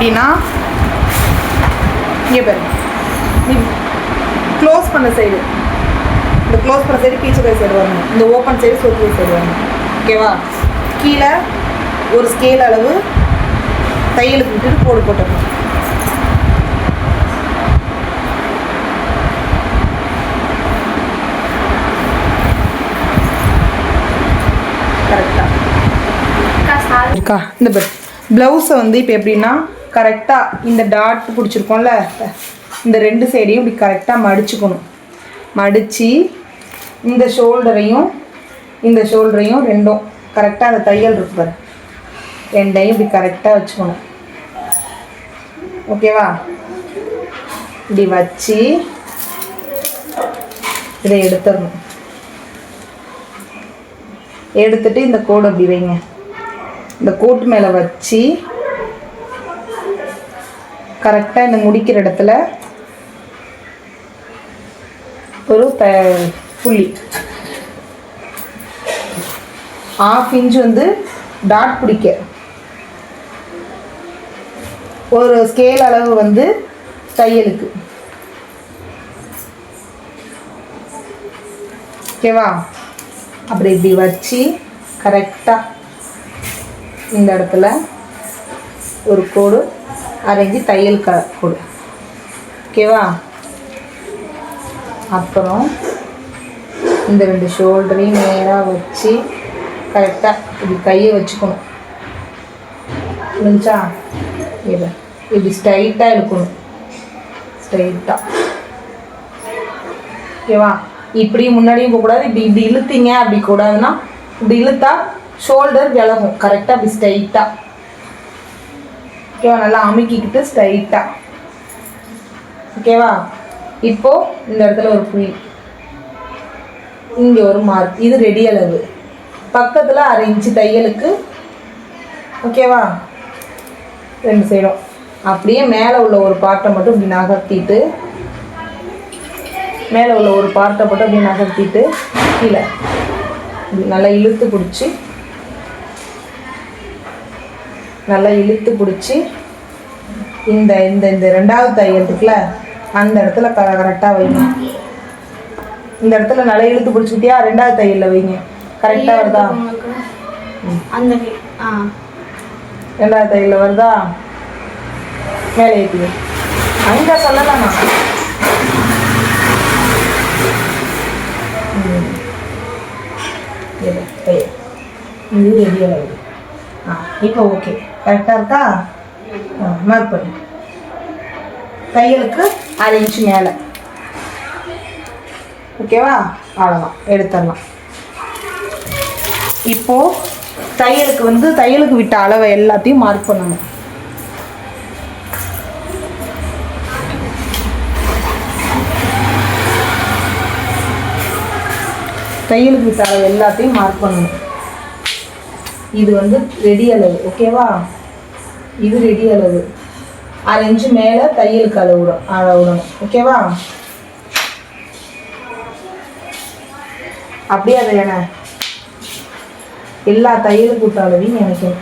எப்படின்னா இங்கே பாருங்க, க்ளோஸ் பண்ண சைடு, இந்த க்ளோஸ் பண்ண சைடு பீச்சு கை சைடு வரணும், இந்த ஓப்பன் சைடு சொத்து கை சைடு வரணும். ஓகேவா? கீழே ஒரு ஸ்கேல் அளவு தையலுக்கு விட்டுட்டு கோடு போட்டுக்கணும். இருக்கா? இந்த ப்ளவுஸை வந்து இப்போ எப்படின்னா கரெக்டாக இந்த டாட் பிடிச்சிருக்கோம்ல, இந்த ரெண்டு சைடையும் இப்படி கரெக்டாக மடிச்சுக்கணும். மடித்து இந்த ஷோல்டரையும் இந்த ஷோல்டரையும் ரெண்டும் கரெக்டாக அந்த தையல் இருக்கு பாரு, ரெண்டையும் இப்படி கரெக்டாக வச்சுக்கணும். ஓகேவா? இப்படி வச்சு இதை எடுத்துடணும். எடுத்துட்டு இந்த கோடு அப்படி வைங்க. இந்த கோட்டு மேலே வச்சு கரெக்டாக இந்த முடிக்கிற இடத்துல ஒரு புள்ளி 1/2 இன்ச் வந்து டாட் பிடிக்க, ஒரு ஸ்கேல் அளவு வந்து தையலுக்கு. ஓகேவா? அப்படி இப்படி வச்சு கரெக்டாக இந்த இடத்துல ஒரு கோடு அரைஞ்சி தையல் கோடு. ஓகேவா? அப்புறம் இந்த ரெண்டு ஷோல்டரையும் நேராக வச்சு கரெக்டாக இப்படி கையை வச்சுக்கணும். புரிஞ்சா? இதை இப்படி ஸ்ட்ரைட்டாக இழுக்கணும், ஸ்ட்ரைட்டாக. ஓகேவா? இப்படி முன்னாடியும் போகக்கூடாது, இப்படி இப்படி இழுத்தீங்க அப்படி கூடாதுன்னா, இப்படி இழுத்தா ஷோல்டர் விலகும். கரெக்டாக இப்படி ஸ்ட்ரைட்டாக. ஓகேவா? நல்லா அமுக்கிக்கிட்டு ஸ்ட்ரைட்டாக. ஓகேவா? இப்போது இந்த இடத்துல ஒரு புள்ளி, இங்கே ஒரு மார்க். இது ரெடி அளவு. பக்கத்தில் 1/2 இன்ச்சு தையலுக்கு. ஓகேவா? ரெண்டு சைடும் அப்படியே மேலே உள்ள ஒரு பார்ட்டை மட்டும் இப்படி நகர்த்திட்டு, மேலே உள்ள ஒரு பார்ட்டை மட்டும் இப்படி நகர்த்திட்டு கீழே நல்லா இழுத்து பிடிச்சி, நல்லா இழுத்து பிடிச்சி இந்த இந்த இந்த ரெண்டாவது தையல் இருக்குல்ல, அந்த இடத்துல கரெக்டாக வைங்க. இந்த இடத்துல நல்லா இழுத்து பிடிச்சிக்கிட்டியா, ரெண்டாவது தையலில் வைங்க. கரெக்டாக வருதா? அந்த ரெண்டாவது தையலில் வருதா? மேலே ஏற்றி அங்கே சொல்லலாமா? இது ரெடி ஆகுது. இப்போ ஓகே, கரெக்டாக இருக்கா? மார்க் பண்ணு. தையலுக்கு 1/2 இன்ச்சு மேலே. ஓகேவா? அவ்வளோதான், எடுத்துடலாம். இப்போது தையலுக்கு வந்து தையலுக்கு விட்ட அளவை எல்லாத்தையும் மார்க் பண்ணணும். தையலுக்கு விட்ட அளவு எல்லாத்தையும் மார்க் பண்ணணும். இது வந்து ரெடி அளவு. ஓகேவா? இது ரெடி அளவு. 1/2 இன்ச்சு மேலே தையலுக்கு அளவிடணும். ஓகேவா? அப்படியே அதை எல்லா தையலுக்கு விட்ட அளவையும் நினைக்கணும்.